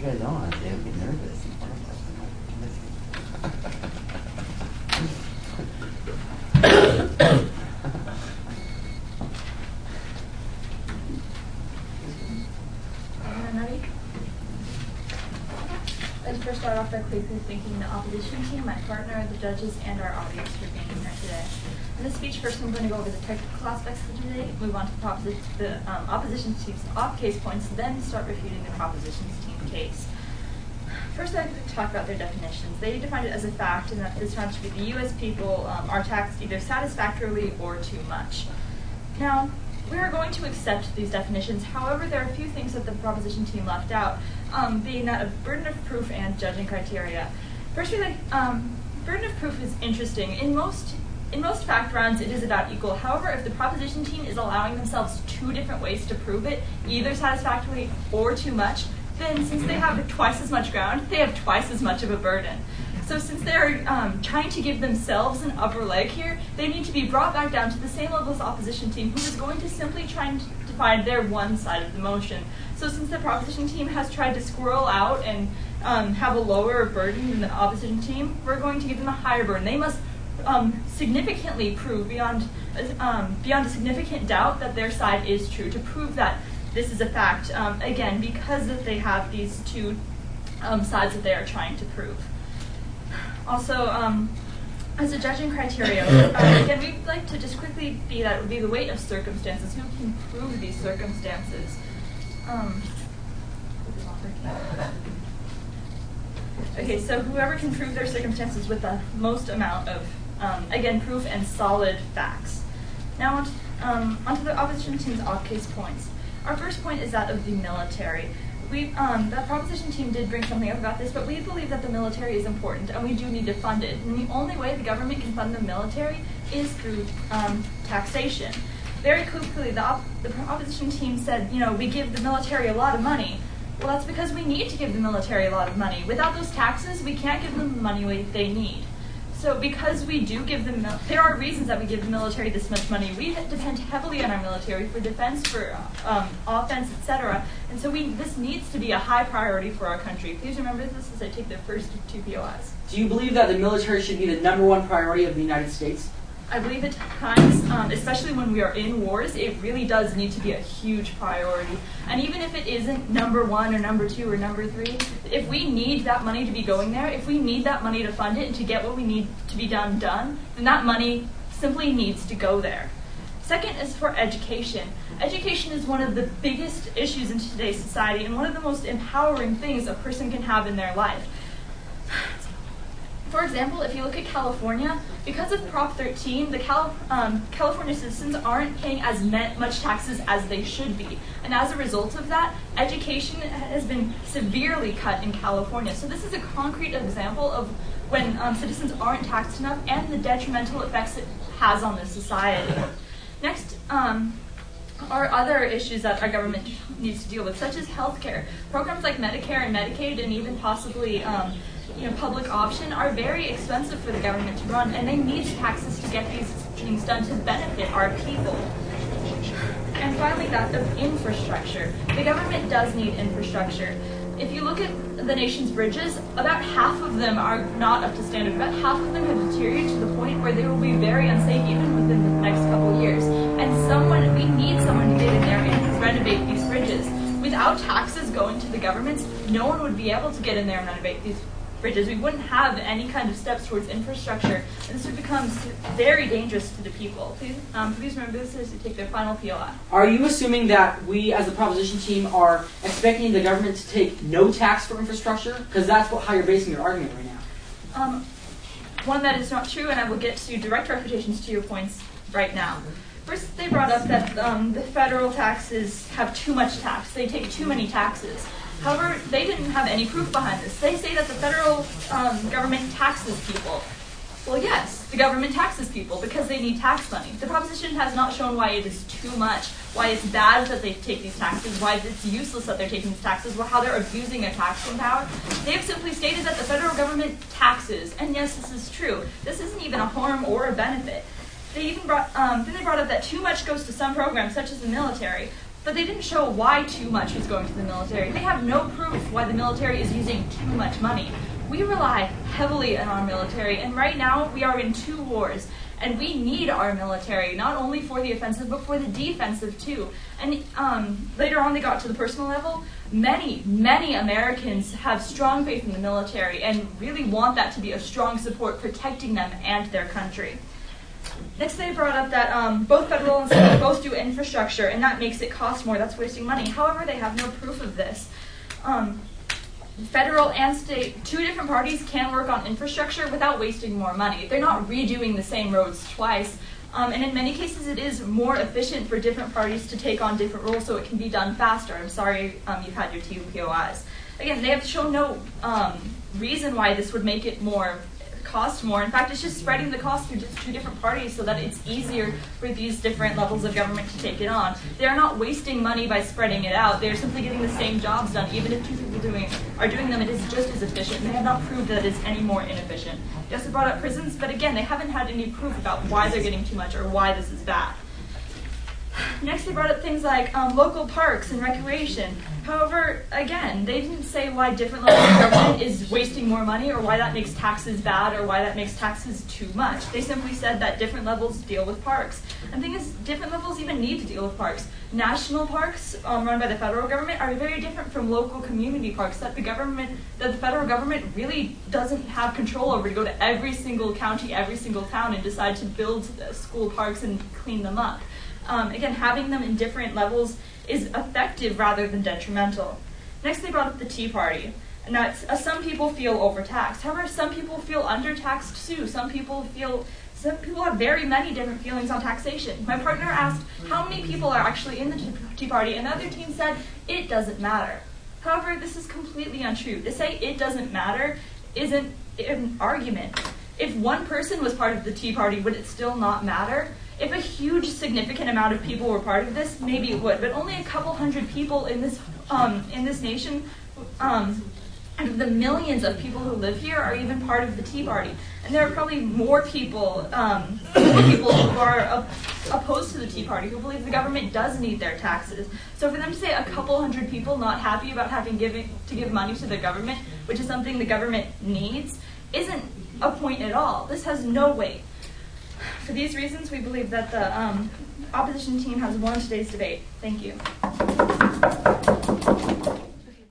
guys on? They don't get nervous. Let's first start off by quickly thanking the opposition team, my partner, the judges, and our audience for being here today. In this speech, first I'm going to go over the technical aspects of today, move on to the opposition team's off-case points, then start refuting the proposition team's case. First, I'd like to talk about their definitions. They defined it as a fact, and that this found to be the U.S. people are taxed either satisfactorily or too much. Now, we are going to accept these definitions. However, there are a few things that the proposition team left out, being that of burden of proof and judging criteria. First, burden of proof is interesting. In most fact rounds, it is about equal. However, if the proposition team is allowing themselves two different ways to prove it, either satisfactorily or too much, then since they have twice as much ground, they have twice as much of a burden. So since they're trying to give themselves an upper leg here, they need to be brought back down to the same level as the opposition team, who is going to simply try and define their one side of the motion. So since the proposition team has tried to squirrel out and have a lower burden than the opposition team, we're going to give them a higher burden. They must significantly prove beyond a significant doubt that their side is true, to prove that this is a fact, again, because that they have these two sides that they are trying to prove. Also, as a judging criteria, again, we'd like to just quickly be that it would be the weight of circumstances. Who can prove these circumstances? Okay, so whoever can prove their circumstances with the most amount of, again, proof and solid facts. Now, onto the opposition team's off-case points. Our first point is that of the military. The proposition team did bring something up about this, but we believe that the military is important and we do need to fund it. And the only way the government can fund the military is through taxation. Very quickly, the opposition team said, we give the military a lot of money. Well, that's because we need to give the military a lot of money. Without those taxes, we can't give them the money they need. So because we do give them, there are reasons that we give the military this much money. We depend heavily on our military for defense, for offense, etc. And so this needs to be a high priority for our country. Please remember this as I take the first two POIs. Do you believe that the military should be the #1 priority of the United States? I believe at times, especially when we are in wars, it really does need to be a huge priority. And even if it isn't #1 or #2 or #3, if we need that money to be going there, if we need that money to fund it and to get what we need to be done, then that money simply needs to go there. Second is for education. Education is one of the biggest issues in today's society and one of the most empowering things a person can have in their life. For example, if you look at California, because of Prop 13, the California citizens aren't paying as much taxes as they should be. And as a result of that, education has been severely cut in California. So this is a concrete example of when citizens aren't taxed enough and the detrimental effects it has on the society. Next, are other issues that our government needs to deal with, such as healthcare. Programs like Medicare and Medicaid and even possibly public option are very expensive for the government to run, and they need taxes to get these things done to benefit our people. And finally, that of infrastructure. The government does need infrastructure. If you look at the nation's bridges, about half of them are not up to standard. About half of them have deteriorated to the point where they will be very unsafe even within the next couple of years. And we need someone to get in there and renovate these bridges. Without taxes going to the governments, no one would be able to get in there and renovate these bridges. We wouldn't have any kind of steps towards infrastructure, and this would become very dangerous to the people. Please remember this as you take their final POI. Are you assuming that we, as a proposition team, are expecting the government to take no tax for infrastructure? Because that's how you're basing your argument right now. One, that is not true, and I will get to direct refutations to your points right now. First, they brought up that the federal taxes have too much tax. They take too many taxes. However, they didn't have any proof behind this. They say that the federal government taxes people. Well, yes, the government taxes people because they need tax money. The proposition has not shown why it is too much, why it's bad that they take these taxes, why it's useless that they're taking these taxes, or how they're abusing their taxing power. They have simply stated that the federal government taxes, and yes, this is true. This isn't even a harm or a benefit. They even brought up that too much goes to some programs, such as the military. but they didn't show why too much was going to the military. They have no proof why the military is using too much money. We rely heavily on our military, and right now we are in 2 wars, and we need our military, not only for the offensive, but for the defensive too. And later on they got to the personal level. Many Americans have strong faith in the military and really want that to be a strong support protecting them and their country. Next, they brought up that both federal and state both do infrastructure, and that makes it cost more. That's wasting money. However, they have no proof of this. Federal and state, 2 different parties can work on infrastructure without wasting more money. They're not redoing the same roads twice. And in many cases, it is more efficient for different parties to take on different roles so it can be done faster. I'm sorry you've had your TPOIs. Again, they have shown no reason why this would make it cost more. In fact, it's just spreading the cost through just 2 different parties so that it's easier for these different levels of government to take it on. They're not wasting money by spreading it out. They're simply getting the same jobs done. Even if 2 people are doing them, it is just as efficient. They have not proved that it's any more inefficient. They also brought up prisons, but again, they haven't had any proof about why they're getting too much or why this is bad. Next, they brought up things like local parks and recreation. However, again, they didn't say why different levels of government is wasting more money or why that makes taxes bad or why that makes taxes too much. They simply said that different levels deal with parks. And the thing is, different levels even need to deal with parks. National parks run by the federal government are very different from local community parks that the federal government really doesn't have control over to go to every single county, every single town and decide to build school parks and clean them up. Again, having them in different levels is effective rather than detrimental. Next, they brought up the Tea Party, and that some people feel overtaxed. However, some people feel undertaxed too. Some people have very many different feelings on taxation. My partner asked how many people are actually in the Tea Party, and the other team said it doesn't matter. However, this is completely untrue. To say it doesn't matter isn't an argument. If one person was part of the Tea Party, would it still not matter? If a huge, significant amount of people were part of this, maybe it would. But only a couple hundred people in this nation, out of the millions of people who live here, are even part of the Tea Party. And there are probably more people who are opposed to the Tea Party, who believe the government does need their taxes. So for them to say a couple hundred people not happy about having to give money to the government, which is something the government needs, isn't a point at all. This has no weight. For these reasons, we believe that the opposition team has won today's debate. Thank you.